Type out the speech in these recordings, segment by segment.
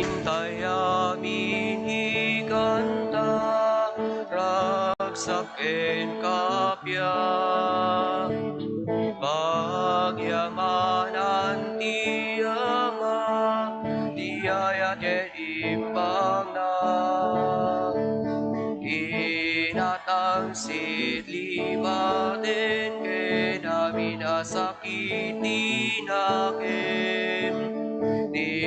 Intayamin ikanta, ragsaken kapya, pagyamanan ti Ama, diyayat ket imbang na, inatangsit libaten ken amin asakiti naken, ni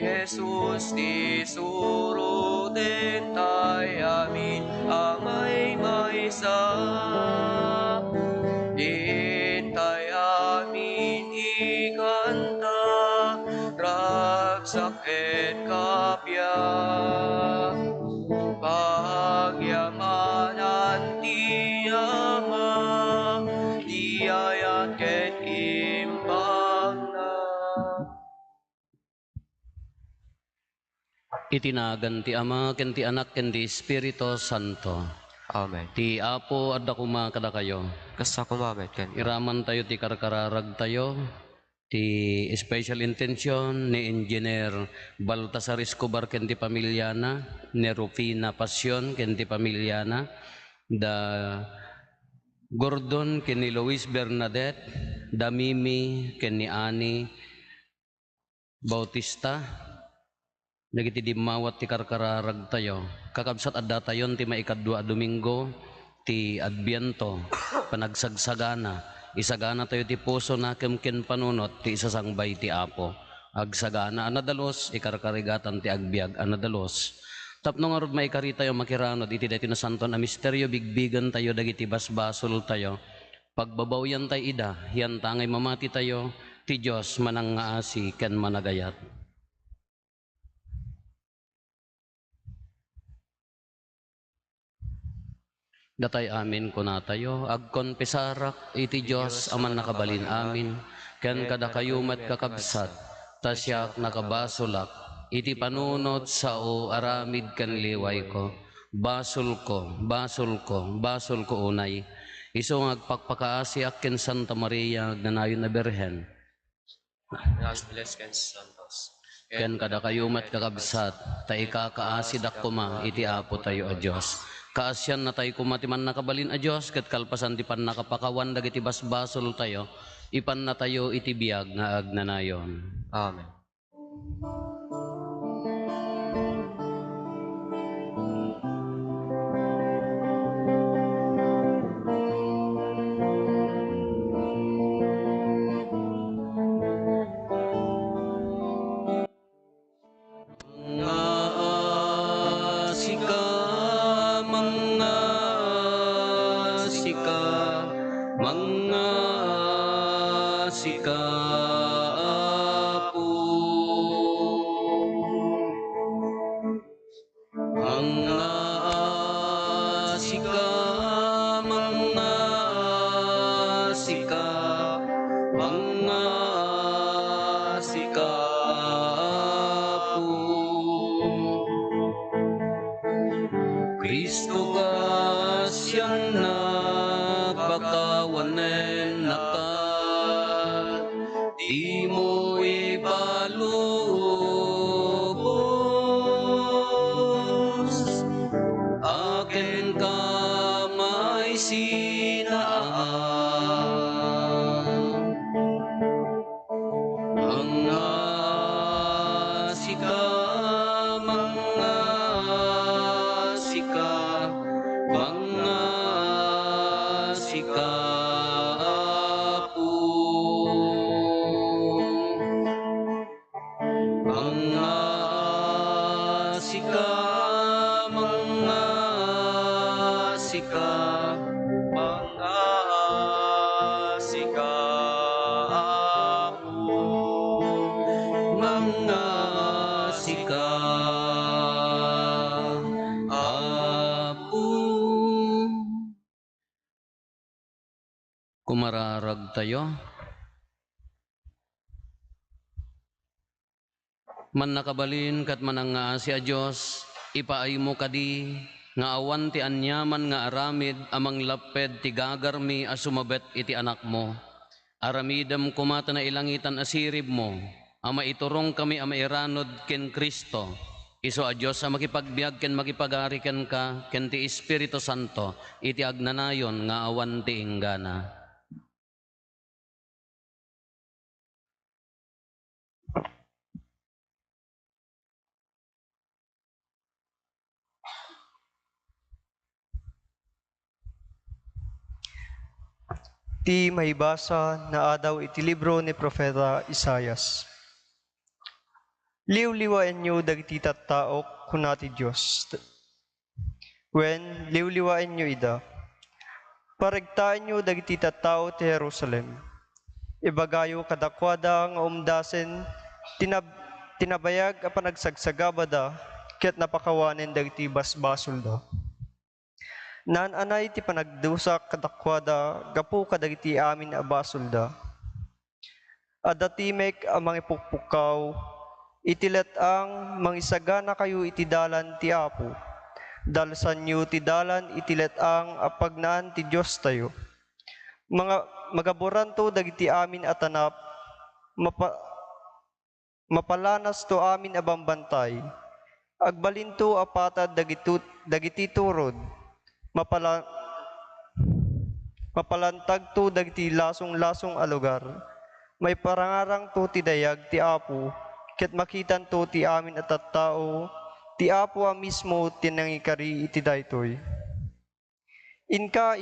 Jesus ti suruten tay amin amay maysa, intay amin ikanta, ragsak ket kapya, pagyamanan ti Ama, diyayat ket imbang na. Itinagan ti Ama, ken ti Anak, ken ti Espiritu Santo. Amen. Ti Apo adda kuma kada kayo. Kasta kumamit ken. Iraman tayo ti karkararag tayo. Ti special intention ni Engineer Baltasar Escobar ken ti pamilyana, ni Rufina Pasyon ken ti pamilyana, da Gordon ken ni Luis Bernadette, da Mimi ken ni Ani Bautista, nagiti dimawat ti karkararag tayo. Kakabsat adda tayon ti maikadua Domingo ti Adbiento, panagsagsagana. Isagana tayo ti puso na ken panunot ti isasangbay ti Apo. Agsagana anadalos, ikarkarigatan ti agbiag anadalos. Tapno nga rod maikari tayo makiranod, iti dati na santon a misteryo, bigbigan tayo, dagiti basbasol tayo. Pagbabawyan tayo ida, yan tangay mamati tayo, ti Diyos manangaasi ken managayat. Datay amin kuna tayo, agkonpesarak iti Diyos aman nakabalin amin, ken kada kayumat kakabsat, tasyak nakabasolak, iti panunot sao aramid ken liway ko, basol ko unay, iso nga agpakpakaasi akken Santa Maria, ganayon na Birhen, ken kada kayumat kakabsat, ta ikakaasid akkuma iti Apo tayo a Diyos. Kaasyan na tayo kumatiman nakabalin a Diyos, ket kalpasan ti pan nakapakawan dagiti basbasol tayo, ipan na tayo iti biag nga agnanayon. Amen. Kristo ka siyang nagpakawanen nakat, di mo ibalubos, akin ka may sinaan, mga sika, Kumararag tayo. Man nakabalin kat manangaasi a Diyos, ipaay mo kadi nga awan ti anyaman nga aramid amang laped ti gagarmi a sumabet iti anak mo. Aramidam kumata na ilangitan asirib mo, ama iturong kami ama iranod ken Kristo. Iso a Diyos a makipagbiag ken makipagari ken ka ken ti Espiritu Santo iti agnanayon nga awan ti inggana. Ti mahibasa na adaw iti libro ni Propeta Isayas. Liwliwaen nyo dagiti tattaok kunati Diyos. When liwliwaen nyo ida, paregtaan nyo dagiti tattao ti Jerusalem. Ibagayo kadakwada nga umdasen tinabayag a panagsagsagabada ket napakawanen dagiti basbasol da. Nananay ti panagdusak kadakwada gapu kadagiti amin a basolda. Adatimek a mangipukpukaw, itilet ang mangisagana kayo iti dalan ti Apo. Dalsan yu ti dalan itilet ang apagnaan ti Diyos tayo. Magaboran to dagiti amin atanap, mapalanas to amin abambantay. Agbalinto apatad dagiti turod. Mapalantag to dagiti lasong-lasong a lugar. May parangarang to ti dayag ti Apo, ket makitan to ti amin at tattao, ti Apo a mismo tinangikari iti daytoy. Inka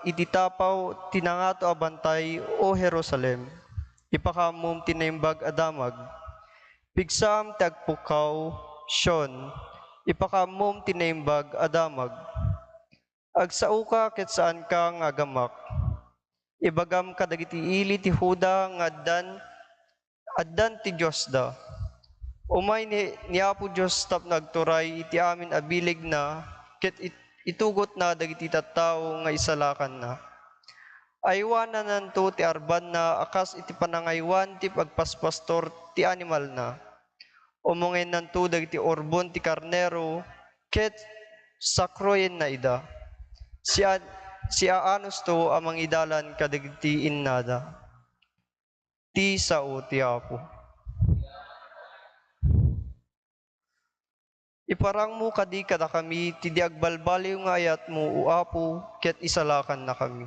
ititapaw tinangato a bantay o Jerusalem, ipakamum tinaimbag adamag. Pigsam tagpukaw, Sion, ipakamum tinaimbag adamag. Agsauka ket saan ka nga gamak. Ibagam kadagiti ili ti Huda nga addan ti Dios da. Umay ni Apo Dios tap nagturay iti amin abilig na ket itugot na dagiti tattao nga isalakan na. Aywanan nanto ti arban na akas iti panangaywan ti pagpaspastor ti animal na. Umongen nanto dagiti orbon ti karnero ket sakroyen na ida. Si aanos to amang idalan kadagiti innada. Ti sao ti Apo. Iparang mo kadi kada kami, ti di agbalbaliw nga ayat mo o Apo, ket isalakan na kami.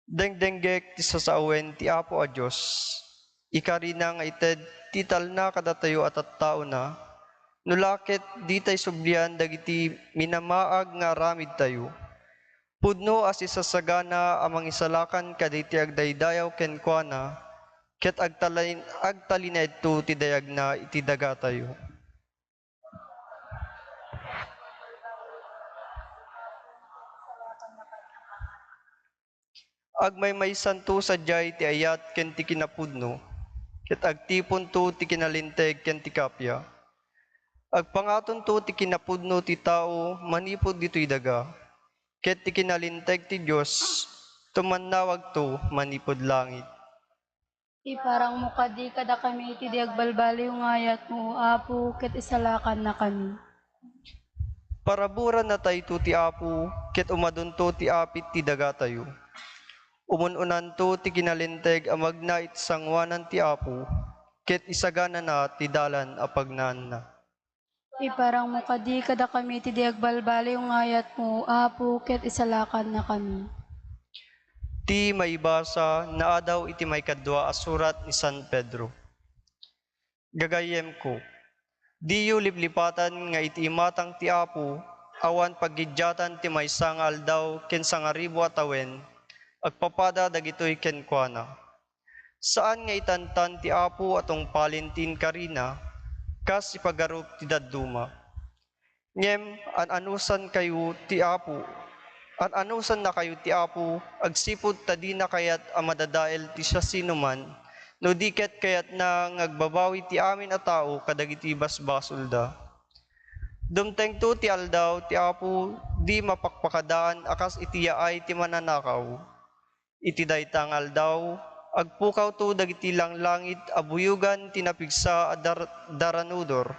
Dengdenggek ti sasawen ti Apo a Diyos. Ikarina nga ited tital na kadatayo at tattao na, nulakit di tay sublian dagiti minamaag nga ramid tayo. Pudno as isasagana amang isalakan kaditi agdaydayaw kenkwana, ket agtalined to ti dayag na iti daga tayo. Agmay santo sadyay ti ayat ken ti kinapudno, ket agtipon to ti kinalinteg ken ti kapya. Agpangaton to ti kinapudno ti tao manipod ditoy daga, ket ti kinalinteg ti Dios tumannawag to manipod langit. Iparang mo kadi kada kami iti di agbalbaliw nga ayat mo Apo ket isalakan na kami. Paraburan na tayo to ti Apo, ket umadun to ti apit ti daga tayo. Umununan to ti kinalinteg amag na iti sangwanan ti Apo, ket isagana na ti dalan apagnaan na. Iparang mo kadi kada kami iti di agbalbaliw nga ayat mo Apo ket isalakan na kami. Ti maibasa na adaw iti may kadwa a surat ni San Pedro. Gagayem ko, diyo liplipatan nga iti imatang ti Apo, awan paggidyatan ti may sangal daw ken sangaribo atawen, agpapada dagitoy kenkwana. Saan nga itantan ti Apo atong palintin karina, kas ipagarup ti dadduma. Ngem, ananusan kayo ti Apo, ananusan na kayo ti Apo, agsipod tadi na kayat amadadael ti siya sinuman, no diket kayat na ngagbabawi ti amin a tao kadagiti basbasol da. Dumteng to ti aldaw ti Apo, di mapakpakadaan akas iti yaay ti mananakaw. Iti daytang aldaw, Agpukaw to dagiti lang langit abuyugan tinapigsa a daranudor.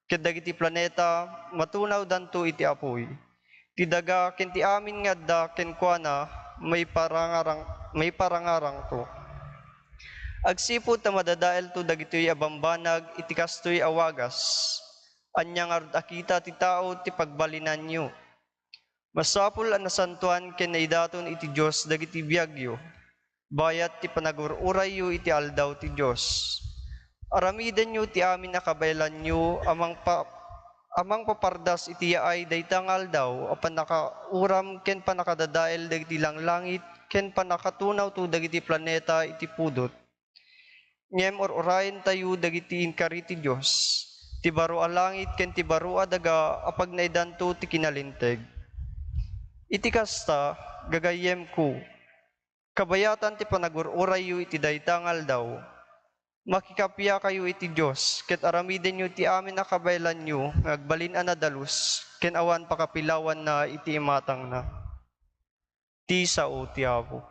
Ket dagiti planeta matunaw danto iti apoy. Ti daga ken ti amin nga adda ken kuana may parangarang to. Agsipod ta madadael to dagitoy abambanag iti kastoy awagas. Anyang akita ti tao ti pagbalinan nyo. Masapul ang nasantuan ken naidaton iti Dios dagiti biagyo. Bayat ti panagururay yu iti aldaw ti Dios. Aramiden nyo ti amin nakabaylan nyo amang papardas iti yaay daytang aldaw apan nakauram ken panakadadael dagiti langlangit ken panakatunaw to dagiti planeta iti pudot. Ngem orayen tayo dagiti inkari ti Dios. Ti baro a langit ken ti baro a daga apag naidanto ti kinalinteg. Iti kasta gagayem ko. Kabayatan ti panagururay yu iti daytang aldaw. Makikapya kayo iti Diyos, ket aramiden nyo ti amin nakabaylan nyo, ngagbalin na dalus, ken awan pakapilawan na iti imatang na. Ti sao ti Apo.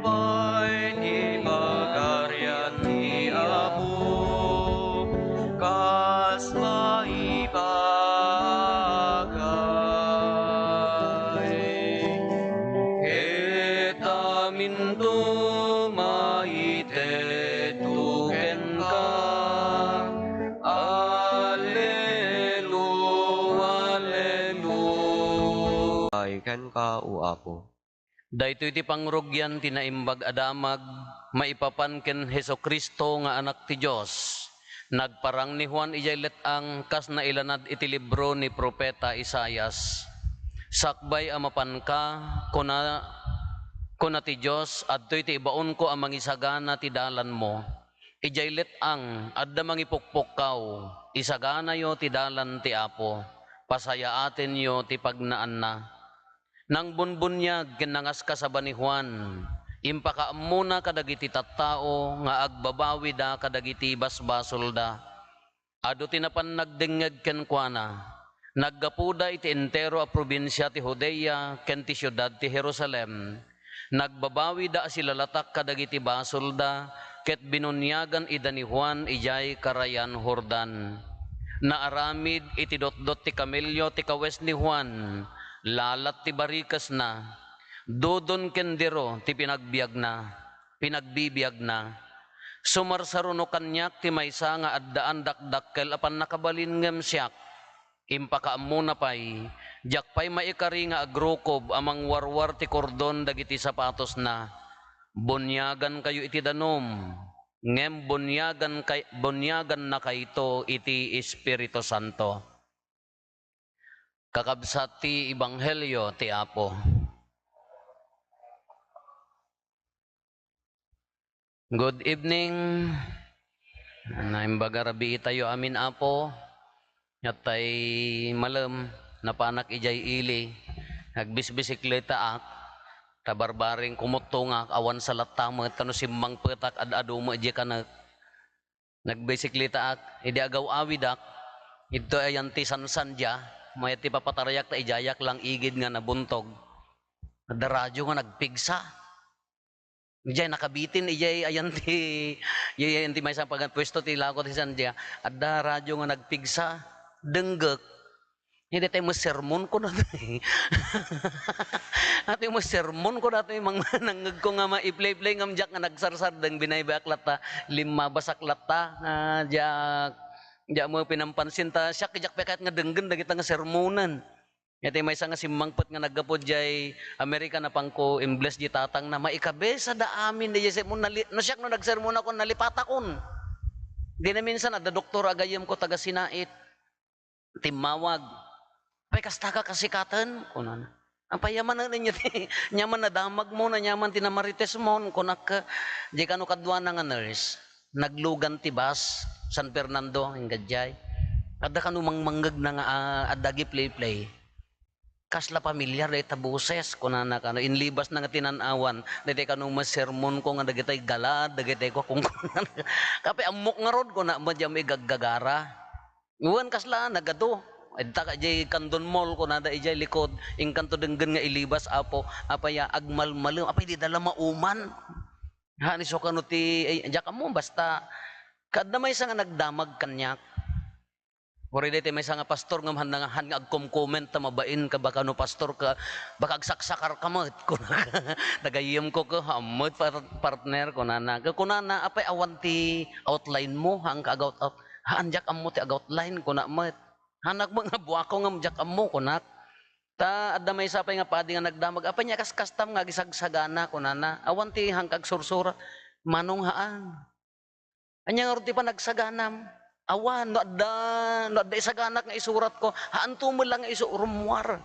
Bay ti pagarian ti Apo, kas maibagay. Ket amin tumaitetuken ka, Alleluia, Alleluia. Ay ken ka, O Apo. Daytoy ti pangrugyan tinaimbag adamag maipapan ken Hesukristo nga anak ti Dios. Nagparang ni Juan ijay letang kas na ilanad iti libro ni propeta Isaias. Sakbay amapan ka kuna ti Dios adtoy ti ibaon ko ang mangisagana ti dalan mo. Ijay letang adda mangipukpukaw isagana yo ti dalan ti Apo. Pasayaaten yo ti pagnaan na. Nang bunbunyag kinangas ka sa ni Juan, impakaamuna kadagiti tattao nga agbabawi da kadagiti basbasol da. Ado tinapan nagdengeg ken kuana, naggapuda iti entero a probinsya ti Judea ken ti syudad ti Jerusalem. Nagbabawi da silalatak kadagiti basol da, ket binunyagan ida ni Juan ijay karayan Jordan. Naaramid iti dotdot ti kamelyo ti kawes ni Juan, lalat ti barikas na, dodon kendero ti pinagbiag na. Sumarsaruno kanyak ti maysa nga addaan dakdakkel apan nakabalin ngem siyak. Impakaamuna pay, jak pay maikari nga agrukob amang warwar ti kordon dagiti sapatos na. Bunyagan kayo iti danom, ngem bunyagan na kayto iti Espiritu Santo. Kakabsat ti Ebanghelyo ti Apo. Good evening. Naimbaga rabi tayo amin Apo. Yatay malam napanak ijay ili. Nagbisbisikleta ak. Tabarbaring kumutungak awan sa latamet kano simmang petak ad-adu mo ije kanak. Nagbisikleta ak. Idi agaw awidak. Ito ay anti sansandya. May ti papatarayak ta ijayak lang igid nga nabuntog. Nadaradyo nga nagpigsa. Ijay nakabitin ijay ayan ti may sa pagpwesto ti lakot ti Sandya. Adda radyo nga nagpigsa. Denggek. Hindi tayo sermon ko na ito yung sermon ko na ito yung mga nanggag ko nga ma-i-play-play nga nga nagsarsar dang binaybayaklat ta. Lima basaklat ta. Diya mo pinampansin ta, siya kijak pekat nga denggen dagit nga sermonan. Ito may nga simmangpot nga naggapod jay Amerika na pangko imbles di tatang na maikabesa da amin di jay mo no siyak no nagsermon ako nalipatakon. Di na minsan ada doktor agayem ko taga sinait. Timawag. Pekastaka kasikatan kunan. Ang payaman na ninyo nyaman na damag mo na nyaman tinamarites mo kunak di kanu kadwa nga nurse. Naglugan tibas San Fernando, ang gadjay. Adda ka numang manggag na nga adagi play-play. kasla pamilyar dahil tabuses kunana kano inlibas na nga tinanawan dahil kanong masermon ko nga dagitay galad dagitay ko kung kape amok nga rod ko na madya may gaggagara iwan kasla nagado Ita ka jay kandon mall ko nada ijay likod ing kanto denggen nga ilibas apo apaya agmalmalem apay di dala mauman ha ni so kano ti jak mo basta kadna may nga nagdamag kanyak Wari dito may nga pastor nga handangahan nga agkom-comment ta mabain ka baka no pastor ka baka agsaksakar ka mo nagayem ko ka hamot partner ko nana kunana apay awan ti outline mo hang ka out hanjak ammo ti outline ko na mat hanak mo nga buwako nga jak ammo kunak ta adda may sapay nga padi nga nagdamag apay nya kastam nga gisagsagana kunana awan ti hang kag sursura manong haan anya nga ti pa nagsaganam awan no adda isaganak nga isurat ko haanto mo lang nga isurumwar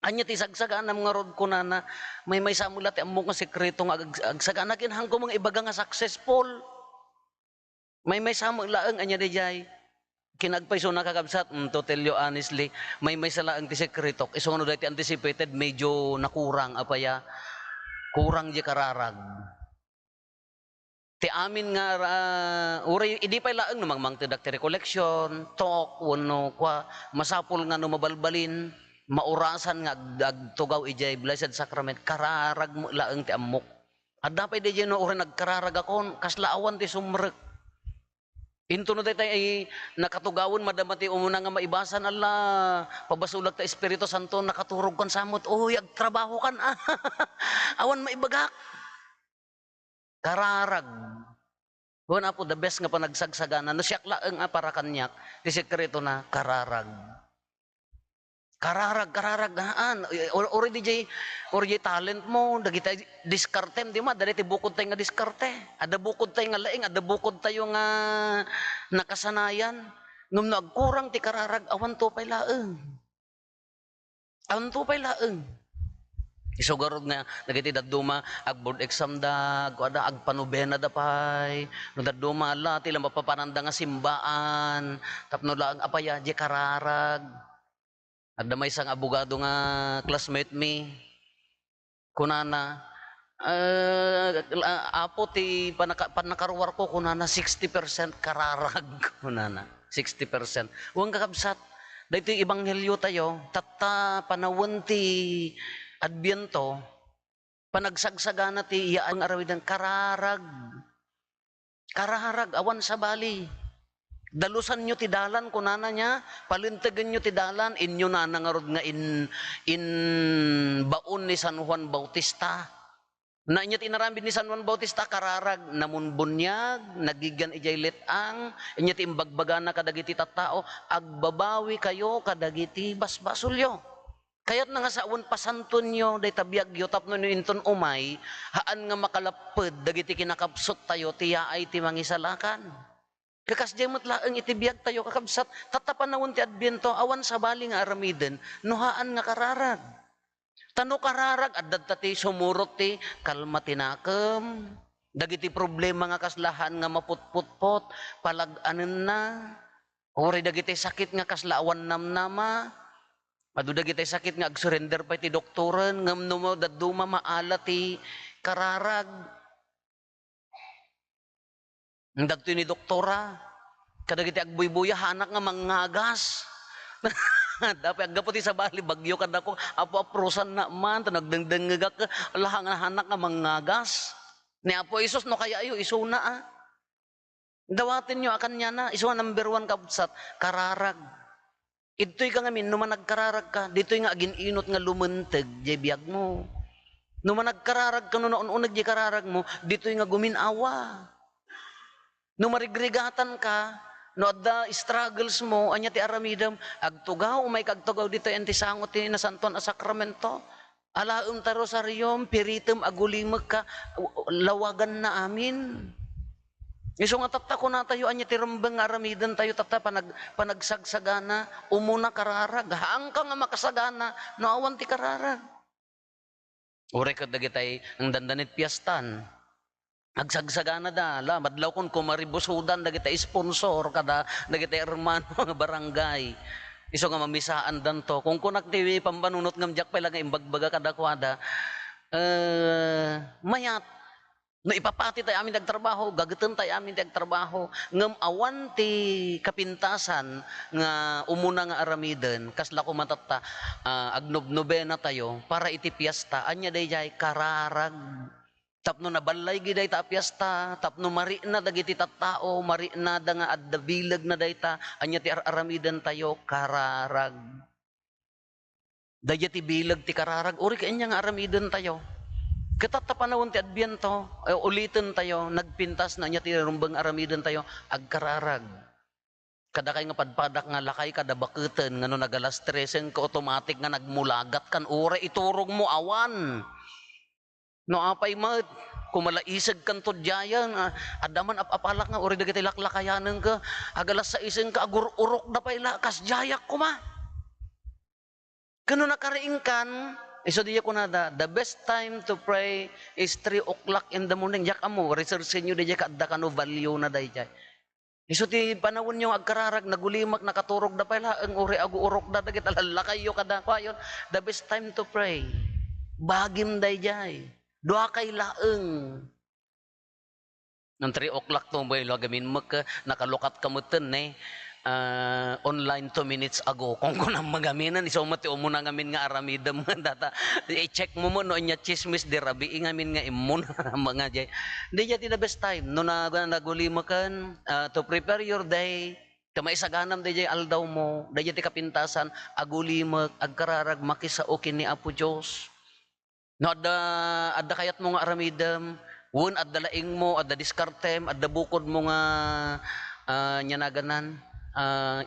anya ti sagsaganam nga rod kunana may samulat ti ammo nga sekreto nga agsaganakin hang ko mga ibaga nga successful may samulaang anya dijay kinagpay so nakakabsat to tell you honestly may salaang ti sekreto iso no dati anticipated medyo nakurang apaya kurang di kararag ti amin nga uri idi pay laeng no mangmang ti recollection talk wenno kwa masapul nga no mabalbalin maurasan nga agtugaw ijay blessed sacrament kararag mo laeng ti ammok adda pay dijay no uri nagkararag akon kaslaawan ti sumrek Into no tayo ay nakatugawon madamati umuna nga maibasan Allah pabasulag ta Espiritu Santo nakaturog kan samot oy agtrabaho kan awan maibagak kararag wala po the best nga panagsagsagan no siyak laeng para kanyak ti sekreto na kararag haan already jay talent mo dagita diskartem di ma dali ti bukod tayo nga diskarte ada bukod tayo nga laing ada bukod tayo nga nakasanayan ngum no agkurang ti kararag awan to pay laeng isugarod nga dagiti daduma ag board exam da ada ag panubena da pay no daduma la ti lang mapapananda nga simbaan tapno lang apaya di kararag adda may isang abogado nga classmate mi kunana apo ti panakaruwar ko kunana 60% kararag kunana 60% huwag kakabsat dahito yung ibanghelyo tayo tata panawon ti Adbiento panagsagsagana ti iyaan arawidan kararag awan sa bali dalusan nyo ti dalan kunana nya palintagan nyo ti dalan inyo na nangarod nga in baon ni San Juan Bautista na inyo tinarambin ni San Juan Bautista kararag namun bunyag nagigyan ijay letang inyo ti imbagbagana kadagiti tattao agbabawi kayo kadagiti basbasulyo kayat nga saon pasanton nyo day tabiyag yo tapno no inton umay haan nga makalaped dagiti kinakabsot tayo tiya ay ti mangisalakan kakas jemot laeng itibiyag tayo kakabsat tatapan nawon ti Adbiento awan sa bali nga aramiden nuhaan nga kararag tano kararag addad ti sumurot ti kalma tinakem dagiti problema nga kaslahan nga maputputpot palag-anen na ori dagiti sakit nga kaslaawan namnama adu dagiti sakit nga agsurrender pa ti doktoren ngem no daduma maala ti kararag dagto ni doktora kadagiti agbuybuya hanak nga mangagas dapat aggaputi sa bali bagyo kada ko apo aprusan na man nagdengdengga ka lahang hanak nga mangagas ni apo Isus no kaya ayo isuna dawatin nyo akan nya na isuna number 1 kabsat kararag ito'y ka ngamin no man nagkararag ka dito'y nga agin inot nga lumenteg jay biyag mo no man nagkararag ka no naununag jay kararag mo dito'y nga guminawa no marigrigatan ka, no adda struggles mo, anya ti aramidam, agtugaw, may kagtugaw dito enti sangot ti nasanton a sakramento. Alaum ta rosaryom, piritum agulimag ka, lawagan na amin. Iso nga tatta ko na tayo, anya ti rambang aramidan tayo, tatta panagsagsaga umuna kararag, haang ka nga makasagana, no awan ti kararag. Ure ka dagitay, ang dandanit piyastan, agsagsagana da la madlaw kon kumaribusudan dagiti sponsor kada dagiti hermano nga barangay Iso nga mamisaan danto. Kung kunak ti pambanunot ngam jak pala nga imbagbaga kadakwada, mayat no ipapati tayo amin nagtrabaho, gagatan tayo amin nagtrabaho, ngam awan ti kapintasan nga umuna nga aramiden, kasla ko matata, agnobnobena tayo, para iti piyesta, anya dayjay kararag. Tapno na balay giday ta piyesta, tapno mari na dagiti tattao, mari na da nga adda bilag na dayta, anya ti aramiden tayo, kararag. Daya ti bilag ti kararag, uri kanya nga aramiden tayo. Katat panahon ti Adbiento, ulitin tayo, nagpintas na niya ti rumbang aramiden tayo, agkararag. Kada kay nga padpadak nga lakay kada baketen nga no nagalas 13 ka automatic nga nagmulagat kan ore iturog mo awan. No apay mat kumalaisag kan tudyayan adaman apalak nga ore dagiti laklakayanen ka agalas 6 ka agururok da pay lakas jayak kuma. Kano nakariingkan iso diya ko nada, the best time to pray is 3 o'clock in the morning. Jak amo, research nyo diya kaadda ka no value na diya. Iso ti panahon nyo agkararag, nagulimak, nakaturog na pala, ang uri aguurok na dagit, alala kayo kada kwayon. The best time to pray. Bagim diya. Doa kay laeng. Nang 3 o'clock to, boy, lagamin mo ka, nakalukat ka mo online 2 minutes ago kung kunang magaminan iso mati umuna ngamin nga aramidam nga data i-check mo no nya chismis di rabi ngamin nga imuna mga jay di jati the best time no nagulimakan to prepare your day kamay saganam di jay aldaw mo di jati kapintasan agulimak agkararag makisaokin ni Apo Diyos no adda kayat mo nga aramidam won adda laing mo adda diskartem adda bukod mo nga nyanaganan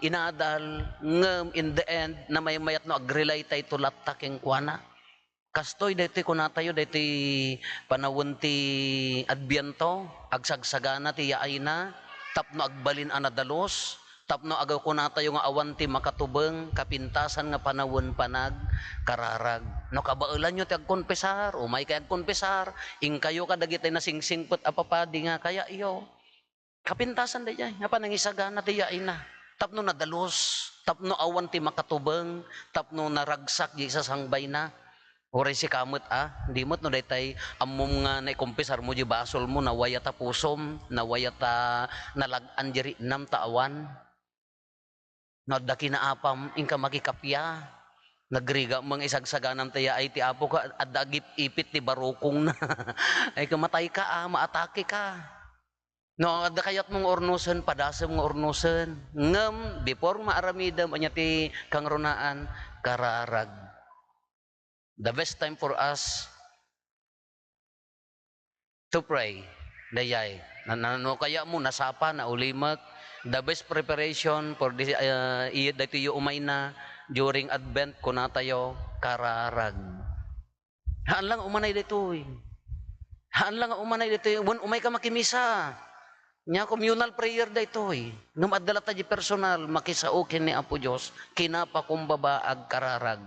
inadal ngem in the end na may mayat no agrelay tay to lattaking kuana kastoy daytoy kunatayo daytoy panawon ti Adbiento agsagsagana ti yaay na tapno agbalin anadalos tapno agaw kunatayo nga awan ti makatubeng kapintasan nga panawon panag kararag no kabaelan nyo ti agkonpesar o may kay agkonpesar ing kayo kadagitay na singsingpet apapadi nga kaya iyo kapintasan dayjay nga panangisagana ti yaay na tapno nadalos, tapno awan ti makatubeng, tapno naragsak di sa sangbay na. Oray si kamot di mo't no daytay amom nga naikumpisar mo di basol mo nawaya ta pusom, nawaya ta nalagan diri nam taawan. No daki na apam ingka makikapya. Nagriga mga isagsaganam tayo ay ti Apo ka at dagip ipit ti barukong na. Ay kamatay ka maatake ka. No, adda kayat mong ornusen, padasem nga ornusen. Ngem, before maaramidam, anya ti kangrunaan, kararag. The best time for us to pray. Dayay. No, kaya mo, nasapa, na ulimak. The best preparation for this, dito yung umay na during Advent, kunatayo, kararag. Haan lang umanay dito eh. Haan lang umanay dito eh. Umay ka makimisa. Nya communal prayer da ito eh. Nung adala tayo personal, makisaokin ni Apo Diyos, kinapakumbaba ag kararag.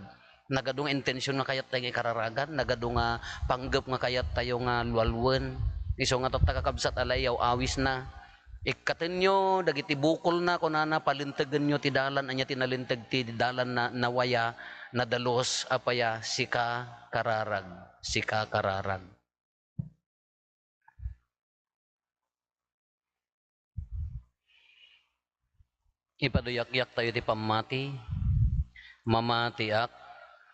Nagadong intensyon nga kayat tayo kararagan, nagadong panggap nga kayat tayo nga lualwen. Iso nga tatakakabsat alayaw, awis na. Ikatin nyo, dagiti bukol na, kunana, palintagan nyo ti dalan, anya tinalintag ti dalan na nawaya, nadalos, apaya, sika kararag. Sika kararag. Ipaduyak-yak tayo ti pamati, mamatiak,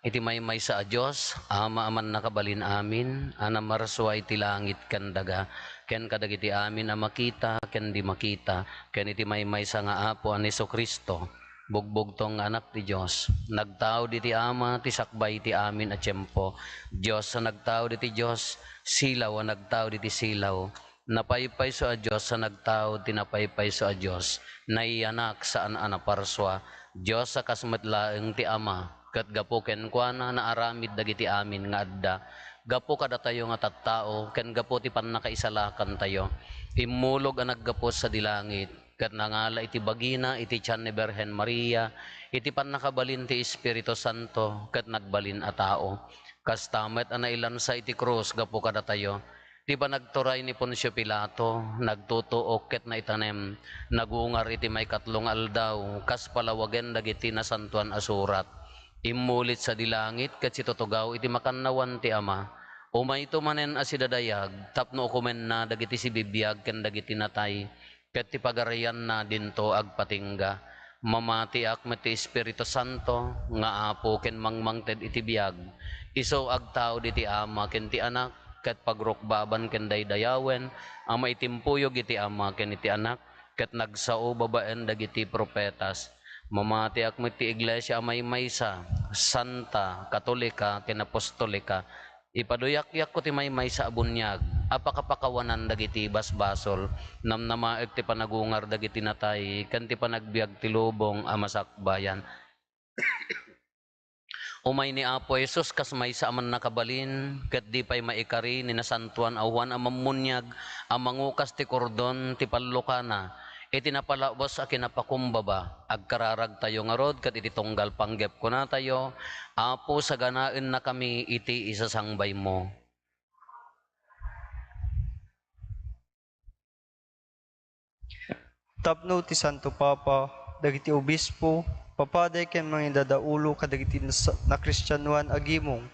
iti may sa Diyos, ama aman nakabalin amin, ana marasway ti langit ken daga, ken kadagiti amin na makita, ken di makita, ken iti may sa nga Apo an Jesu-Kristo, bugbog tong anak ti Diyos, nagtao di ti ama, ti sakbay ti amin at tiyempo, Diyos sa nagtao di ti Diyos, silaw ang nagtao di ti silaw, napaypay so a Diyos sa nagtao, tinapaypay so a Diyos, naianak saan anaparswa, Diyos sa kasmatlaeng ti ama, kat gapo ken kuana na aramid dagiti amin nga adda, gapo kada tayo nga tattao, ken gapo ti pannakaisalakan tayo, imulog ang naggapo sa dilangit, kat nangala iti bagina, iti tiyan ni Berhen Maria, iti pannakabalin ti Espiritu Santo, kat nagbalin a tao, kas tamet ana ilan sa iti krus, gapo kada tayo, Di ba nagturay ni Poncio Pilato, nagtutuok ket na itanem, nagungar iti may katlong aldaw, kas palawagen dagiti nasantuan asurat. Imulit sa dilangit ket si tutugaw iti makannawan ti Ama. Umay ito manen asidadayag, tapno kumen na dagiti si bibiyag ken dagiti natay, ket ti pagarayan na dinto agpatingga. Mamati ak met ti Espiritu Santo, nga apo ken mangmangted iti biyag. Iso agtao diti Ama ken ti Anak, ket pagrukbaban ken daydayawen, ama itimpuyog iti Ama ken iti Anak, ket nagsao babaen dagiti propetas. Mamati ak met ti Iglesia amay maysa, santa, katolika, ken apostolika. Ipaduyak-yak ko ti may sa abunyag, apakapakawanan dagiti basbasol, namnamaeg ti panagungar dagiti natay, ken ti panagbiag ti lubong amasakbayan. Umay ni Apo Jesus kas may sa aman nakabalin, ket di pay maikari ni nasantuan awan amamunyag, amangukas ti kordon ti pallukana, iti napalabos a kinapakumbaba, agkararag tayo nga rod, ket iti tunggal panggep ko na tayo, Apo sa ganaen na kami iti isasangbay mo. Tapno ti Santo Papa, dagiti obispo, papaday ken mga dadaulo kadagiti na Kristyanuan agimong,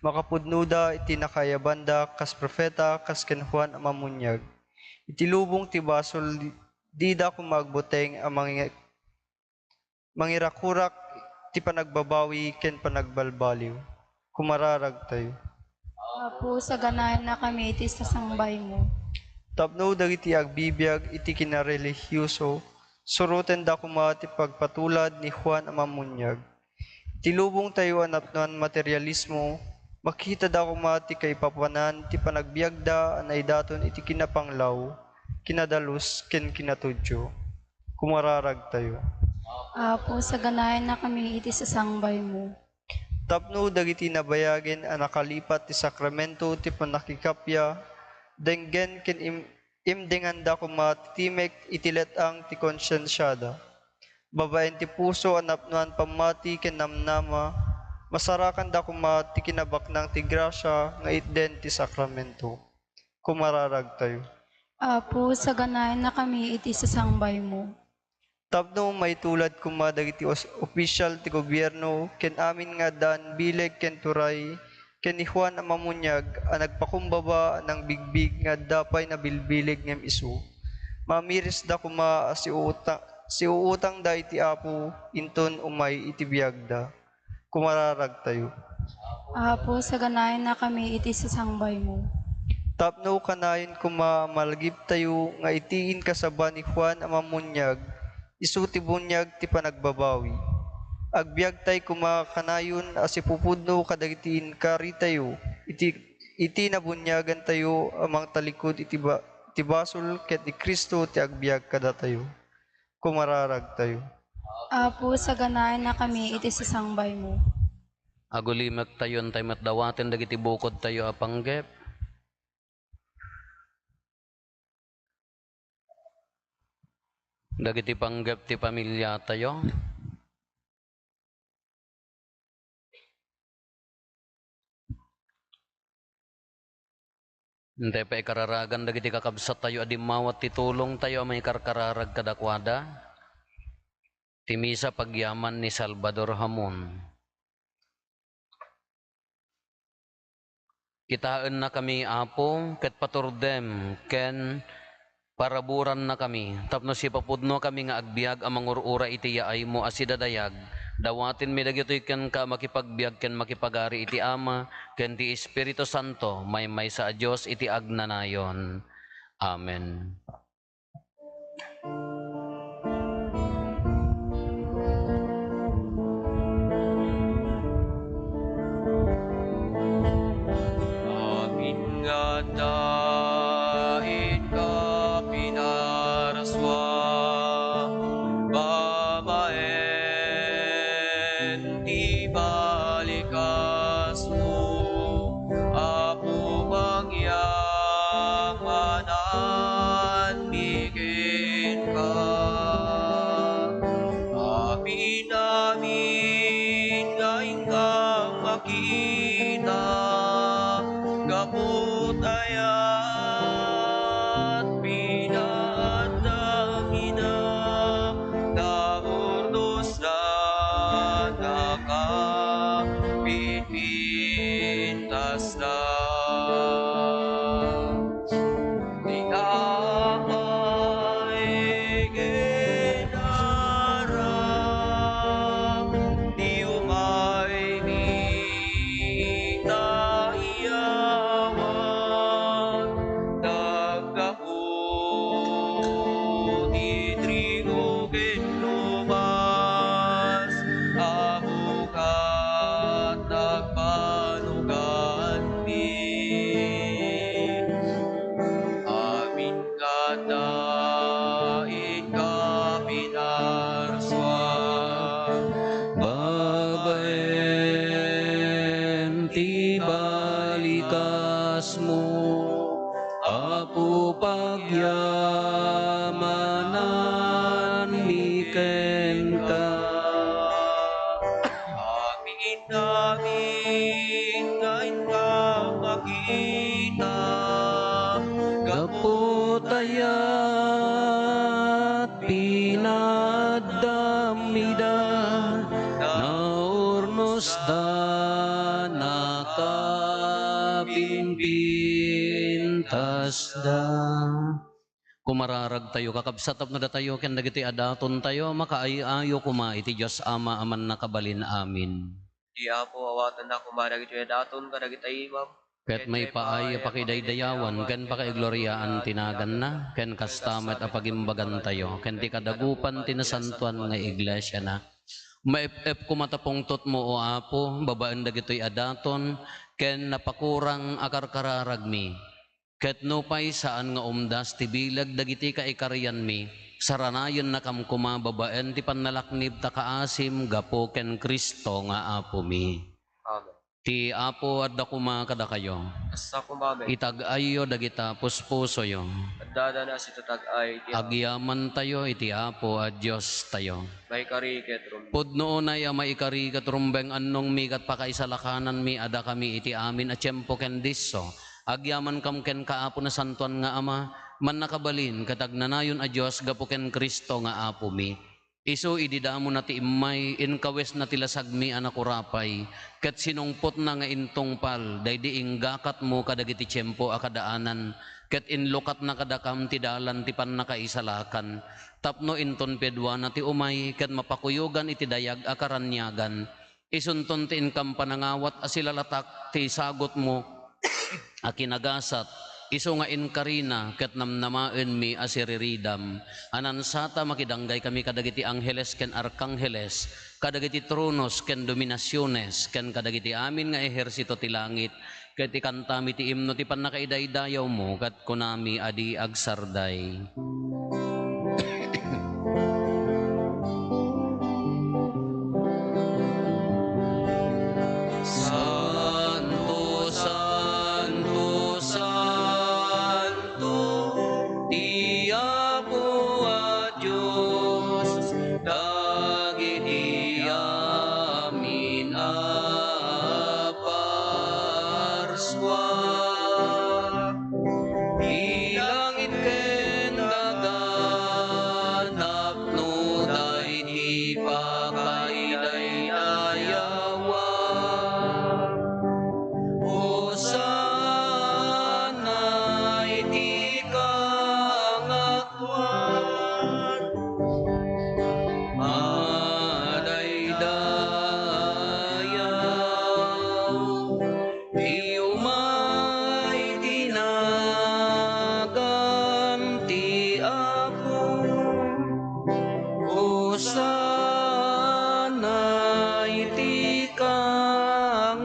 makapudnuda iti nakayabanda kas propeta kas ken Juan Amamunyag. Iti lubong ti basol di da kumagbuteng ang mangirakurak ti panagbabawi ken panagbalbaliw. Kumararag tayo. Apo, sa ganahan na kami iti sa sangbay mo. Tapno dagiti agbibiyag iti kinarelihiyoso, suruten da kuma ti pagpatulad ni Juan Amamunyag. Iti lubong tayo anapnan materialismo, makita da kuma ti kaipapanan ti panagbiag da anay daton iti kinapanglaw, kinadalus ken kinatudyo. Kumararag tayo. Apo, sa ganahan na kami iti sa sangbay mo. Tapno dagiti nabayagin ang nakalipat ti sakramento ti panakikapya, denggen ken imdengan da kuma timek itilet ang ti konsyensyada. Babaen ti puso anapnuan pamati ken namnama, masarakan da kuma ti kinabaknang ti grasya nga itden ti sakramento. Kumararag tayo. Apo, sa ganahan na kami iti sa sangbay mo. Tapno may tulad kuma dagiti opisyal ti gobyerno ken amin nga dan bileg ken turay ken ni Juan Amamunyag ang nagpakumbaba ng bigbig nga dapay na bilbilig ngem isu. Mamiris da kuma si uutang da iti Apo inton umay iti biagda. Kumararag tayo. Apo, sa ganahan na kami iti sa sangbay mo. Tapno kanayon kuma malgib tayo nga itiin kasaba ni Juan Amamunyag, isu ti bunyag ti panagbabawi. Agbiag tay kuma kanayon as ipupudno kadagiti inkari tayo, iti nabunyagan tayo amang talikod iti basol ket ni Kristo ti agbiag kada tayo. Kumararag tayo. Apo, sa ganahan na kami iti sa sangbay mo. Agulimek tayo tay matdawaten dagiti bukod tayo apanggep. Dagiti panggep ti pamilya tayo. Hindi pa ikararagan dagiti kakabsat tayo adimawat ti tulong tayo may karkararag kadakwada. Ti misa pagyaman ni Salvador Hamon. Kitaan na kami Apo ket paturdem ken paraburan na kami, tapno si papudno kami nga agbiag amang urura iti yaay mo asidadayag, dawatin mi dagitoy ken ka makipagbiag ken makipagari iti Ama, ken ti Espiritu Santo, may sa Dios iti agnanayon. Amen. Amin nga dahil ka pinaraswa, babaen di balikas mo, Apo mangyamanan bigin ka. Amin amin nga ingang makita, kaput ayan ka pinpintas na. Di ay ginarang, di umay minaiyawan, nagdaho di trigo kinlubas, abukat nagpanugan din. Amin kadain ka pinarswan, Babaen ti balikas mo, Apo pagyamanan miken ka. amin namin ngayon ka makita, Kaputayat pinadamida, naurnos da nakapinpintas da. Kumararag tayo, kakabsatap na da tayo, ken dagiti adaton tayo, makaayo kuma iti Diyos Ama aman nakabalin amin. di apo awatan na kumarag ito daton karagitay imam. Ket may paay pakidaydayawan, ken pakaigloriaan tinagan na, ken kastamet apagimbagan tayo, ken ti kadagupan tinasantuan nga iglesia na. Maep-ep kumatapungtot mo o Apo, babaan dagitoy adaton, ken napakurang akarkararag mi. Ket no pay saan nga umdas ti bilag dagiti kaikarian mi, saranayon na kam kumababaen ti panalaknib ta kaasim gapo ken Kristo nga Apo mi. Amen. Ti Apo adda kuma kada kayo. Asa kumabe, Itag-ayo dagita puspuso yo. adada na si tatag ay ti Agyaman tayo iti Apo a Dios tayo. may kariket rum. Pudno na ya maikari katrumbeng annong mi kat pakaisalakanan mi ada kami iti amin a tiyempo ken disso. Agyaman kam ken kaapo na santuan nga Ama, man nakabalin katagnanayon a Dios gapo ken Kristo nga Apo mi. Isu ididamo na ti imay, inkawes na tilasag mi anakurapay, ket sinungpot na nga intungpal, daydi inggakat mo kadagiti tiyempo akadaanan, ket inlukat na kadakam ti dalan ti pannakaisalakan, tapno inton pedwa na ti umay, ket mapakuyugan iti dayag akaranyagan, isunton ti inkam panangawat asilalatak ti sagot mo, akinagasat, iso nga inkarina ket namnamaen mi asiriridam, anansata makidanggay kami kadagiti angheles ken arkangheles, kadagiti tronos ken dominasyones, ken kadagiti amin nga ehersito ti langit, ket ikantami ti imno ti pannakaidaydayaw mo, ket kunami adi agsarday. Santo, Santo, Santo, ti Apo a Diyos, dagiti amin a parswa. Di langit ken dagat, tapno dayti pakaidayawan. Hosana iti kangatuan, madaydayaw, di umay tinagan ti Apo. Hosana iti kangatuan.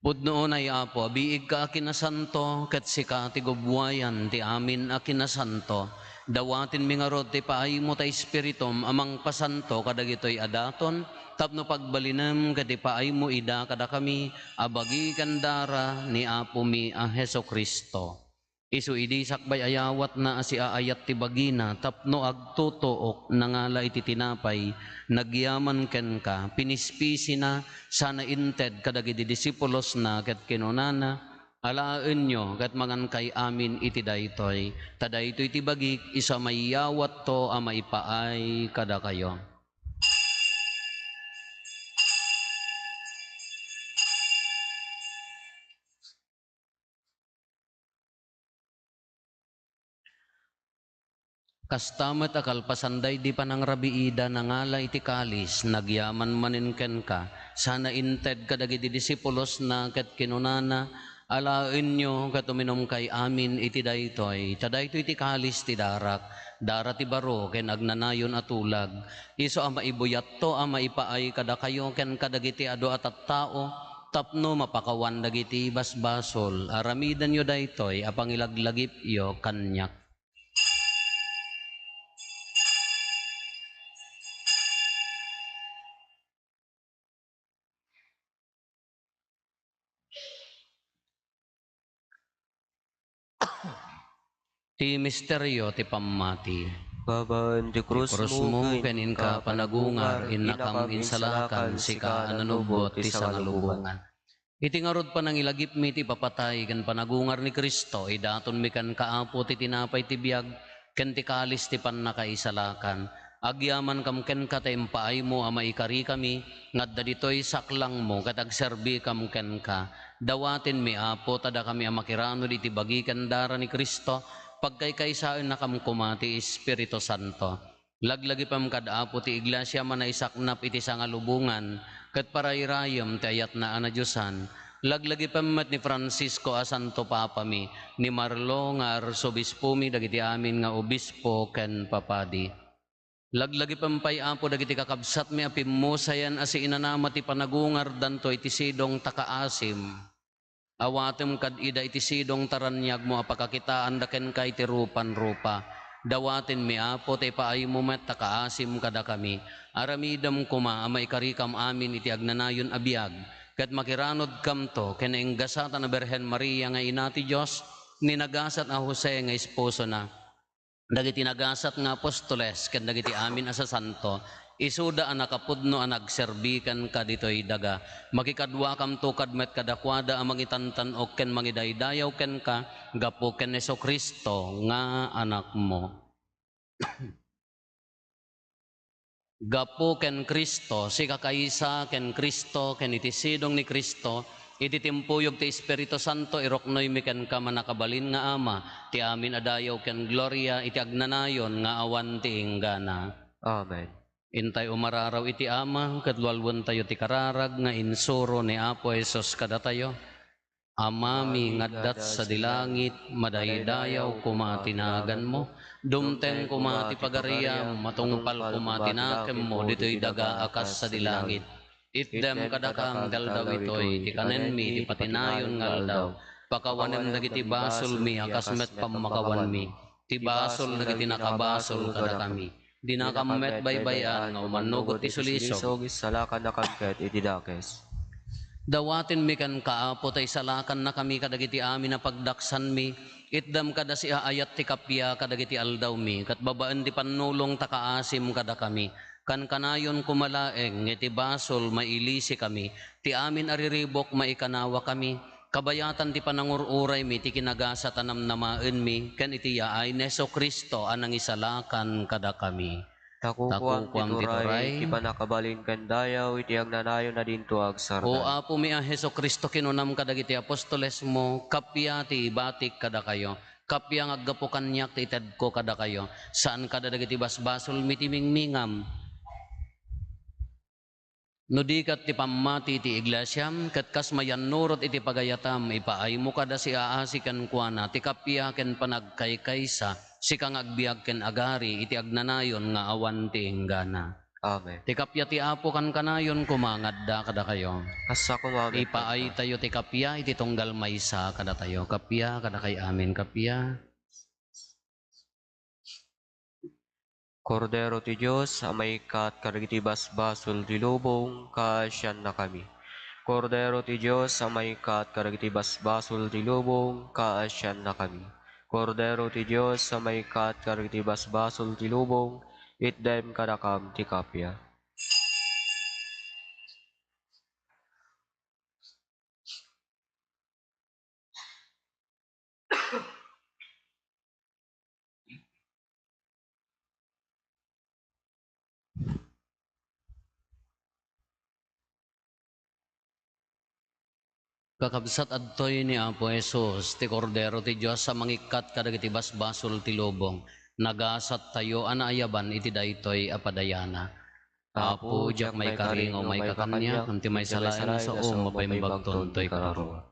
Pudno na Apo, biig ka akinasanto, ket sika ti gubwayan ti amin akinasanto. Dawatin mi nga rod ti paay mo ta Espiritum amang pasanto kadagitoy adaton, tapno pagbalinem ket ti paay mo ida kada kami, abagi kandara ni Apo mi a Heso Kristo. Isu idi sakbay ayawat na asiaayat ti bagina, tapno agtutuok nangala iti tinapay, nagyaman ken ka, pinispisi na, sana inted kadagiti disipulos na, ket kinunana, Alaen nyo, kat mangan kay amin iti daytoy, tadaytoy iti bagik, isa mayawat to a maipaay kada kayo. Kastamet akal pasanday di panang rabiida nangala iti kalis, nagyaman maninken ka, sana inted kadagiti disipulos na ket kinunana, alaen nyo katuminom kay amin iti daytoy, tadaytoy iti kalis ti darak, darat ti baro ken agnanayon atulag, iso ama ibuyat to ama ipaay kada kayo ken kadagiti ado at tao, tapno mapakawan dagiti basbasol, aramidan yo daytoy apang ilaglagip yo kanyak. Ti misteryo ti pammati. Babaen ti krus Krus mo, mo kanin ka panagungar, inakam insalakan, sika ananubot ti sangalubungan. Iti ngarod pa nang ilagip mi ti papatay, kan panagungar ni Kristo, idaton mi kan kaapo ti tinapay ti biyag, ken ti kalis ti pannakaisalakan. Agyaman kam ken ka paay mo ama ikari kami, ngadda ditoy saklang mo, katagserbi kam ken ka. Dawatin mi apo, tada kami amakirano di ti bagikan dara ni Kristo, pagkaykaysaan na kam kumati Espiritu Santo. Laglagi pam kadapo ti iglesia manaisaknap iti sangalubungan, ket parayrayam ti ayat na anadyosan. Laglagi pamat ni Francisco a Santo Papa mi, ni Marlo nga arsobispo mi dagiti amin nga obispo ken papadi. Laglagi pampay apo dagiti kakabsat mi apimmosayan asi inanama ti panagungar danto iti sidong takaasim. Awatem kad ida iti sidong taranyag mo apakakitaan daken kay ti rupan-rupa. Dawatin mi apo ti paay mo met takaasim kada kami. Aramidam kuma amay karikam amin iti agnanayon abiyag. Ket makiranod kam to ken enggasatan na Berhen Maria nga ina ti Dios, ninagasat a Jose nga esposo na. Dagiti nagasat nga apostoles ken dagiti amin asa santo, isuda ang nakapudno ang nagserbikan ka dito'y daga. Makikadwa kam to kadmet kadakwada ang mangitantan o ken mangidaydayaw ken ka, gapo ken Heso Kristo nga anak mo. Gapo ken Kristo, si kakaisa ken Kristo, ken itisidong ni Kristo, iti timpuyog ti Espiritu Santo, iroknoy mi ken ka manakabalin nga ama, ti amin adayaw ken gloria, iti agnanayon nga awan ti inggana. Amen. Intay umararaw iti ama, kadwalwan tayo ti kararag nga insuro ni Apo Esos kada tayo. Amami ngaddat sa dilangit, madaydayaw kumatinagan mo, dumteng kumati pagariyam, matungpal kumatinakem mo, dito'y daga akas sa dilangit. Itdem kadakam daldaw itoy, ti kanen mi, ti patinayon ngaldaw, pakawanem dagiti basol mi, akas met pamakawan mi, ti basol dagiti nakabasol kada kami. Dinakammet baybayan, nga umanugot ti sulisog, Salakan na kamket iti dakes. dawatin mi kan kaapo tay salakan na kami kadagiti amin na pagdaksan mi, itdam kada si aayat ti kapya kadagiti aldaw mi, kat babaan ti panulong takaasim kada kami, kan kanayon kumalaeng, iti basol mailisi kami, ti amin ariribok maikanawa kami, kabayatan ti panangururay mi, ti kinagasa tanam namaen mi, ken iti yaay Neso Kristo anang isalakan kada kami. Takukuam Takukuam tituray, tituray. iti panakabalin kandayaw, iti agnanayon na dinto O agsardan. apo mi a Heso Kristo kinunam kadagiti apostoles mo, kapya ti batik kada kayo, kapya nga aggapo kanyak ti ited ko kada kayo, saan kada dagiti basbasol mitimingmingam. No dikat ti pammati ti iglesyam, ket kas mayan nurot iti pagayatam, ipaay mo kada si aasi ken kuana, ti kapya ken panagkaykaysa, si kang agbiag ken agari, iti agnanayon nga awan ti inggana. Amen. Ti kapya ti apo kan kanayon kumangadda kada kayo. Asa kumamit Ipaay tayo ti kapya, iti tunggal maysa kada tayo. Kapya, kada kay amin kapya. Kordero ti Diyos, amay kat karagiti basbasol ti lubong, kaasyan na kami. Kordero ti Diyos, amay kat karagiti basbasol ti lubong, kaasyan na kami. Kordero ti Diyos, amay kat karagiti basbasol ti lubong, itdem kadakam ti kapya. Kakabsat adtoy ni Apo Jesus, ti kordero ti Diyos sa mangikat kadagiti basbasol ti lubong. Nagasat tayo anaayaban iti daytoy apadayana. Apo, jak may karing o may kakanya, kanti may salain na sa mapaimbagton to'y kararo.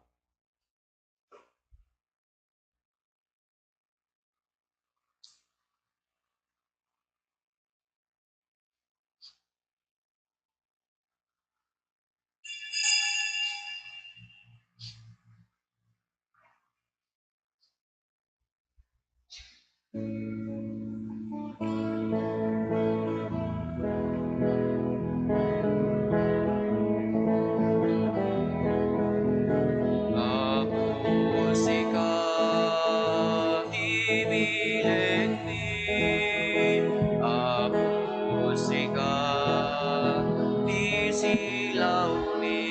Apo sikat ibilig ni, Apo sikat di silaw mi,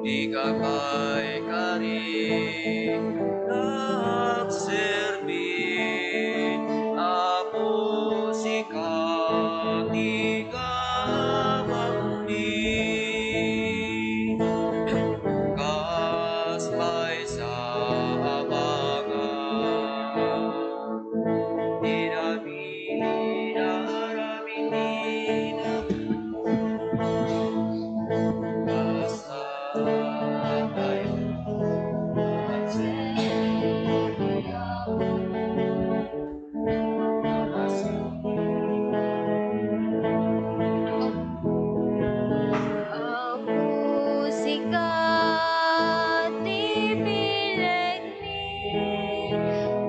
di kakay kari nagserbi. Apo sikat di kamang mi. Kasbay sa abangan, dinamili naramini basta tayo at Ako sikat ibilig ni,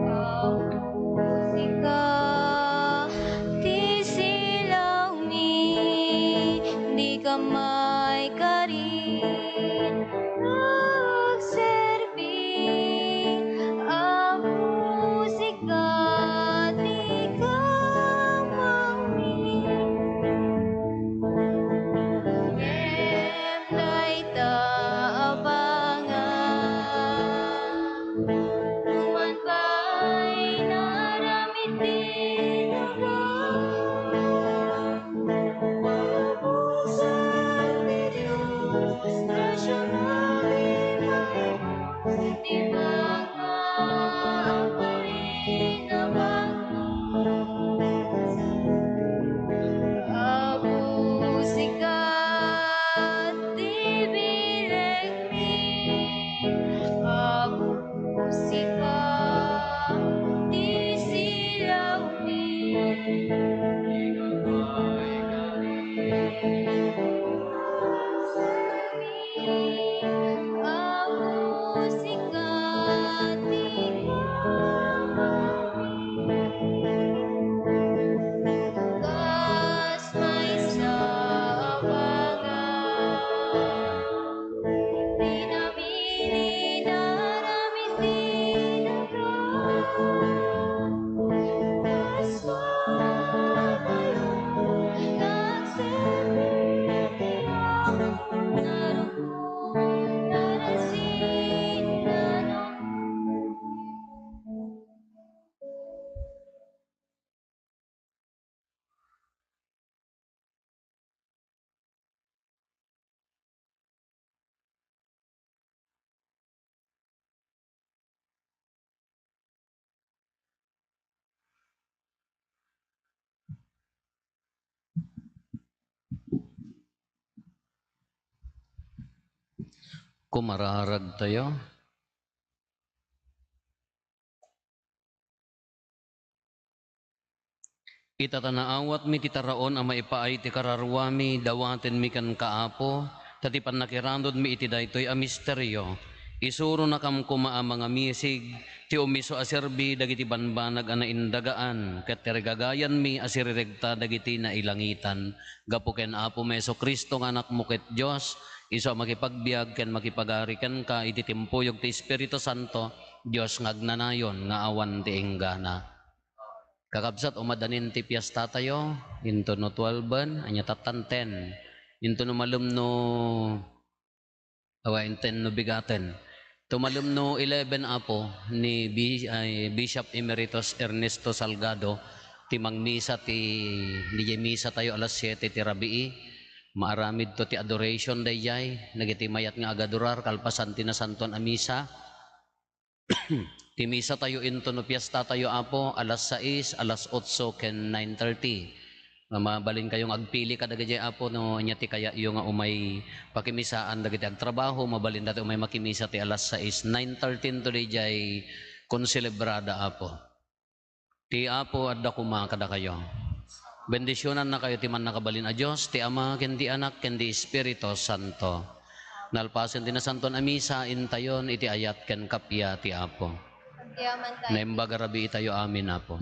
ako sikat ti silaw mi, di ka may karin nagserbi. Ako sikat di ka mangmi. Ngem ta abangan, tuman pa'y naramid din Malubusan ni Diyos, grasya namin Panginoon, di mga Ako sikat ibilig mi, ako sikat di silaw mi. Ako sikat di Kas may sabangan, pinamili namin tinagan. Kaswa tayo, nagserbi ako, naroon, narasin, Kumararag tayo. Itatanaawat mi titaraon ang maipaay ti kararwami dawaten mi kan kaapo tati panakirandod mi iti daytoy a misteryo. Isuro na kam kuma mga misig ti umiso aserbi dagiti banbanag ana indagaan ket tergagayan mi asiriregta dagiti nailangitan. Gapu ken Apo Meso Kristo nga anak mo ket Dios iso makipagbiag ken makipagari ken ka iti timpuyog ti Espiritu Santo Dios ngagnanayon nga awan ti enggana. Kakabsat umadanin ti piyesta tayo, into no 12, anya tatan 10, into no malumno, awa 10 no bigaten. Tumalumno 11 apo ni Bishop Emeritus Ernesto Salgado, ti mangmisa ti misa tayo alas 7 ti rabii, Maaramid to ti adoration dayjay, nagitimayat nga agadurar, kalpasan ti nasanton a misa. Ti misa tayo into no piyesta tayo apo, alas 6, alas 8, ken 9:30. Mabalin kayong agpili kadagiti apo no nya ti kaya yung nga umay pakimisaan dagiti agtrabaho, mabalin dati umay makimisa ti alas 6, 9:13 to dayjay konselebrada apo. Ti apo adda kuma kada kayo. Bendisyonan na kayo ti man nakabalin a Dios, ti Ama ken ti Anak ken ti Espiritu Santo. Nalpasen ti nasanton a misa intayon iti ayat ken kapya ti apo. Yaman tayo. Naimbagarabi itayo amin apo.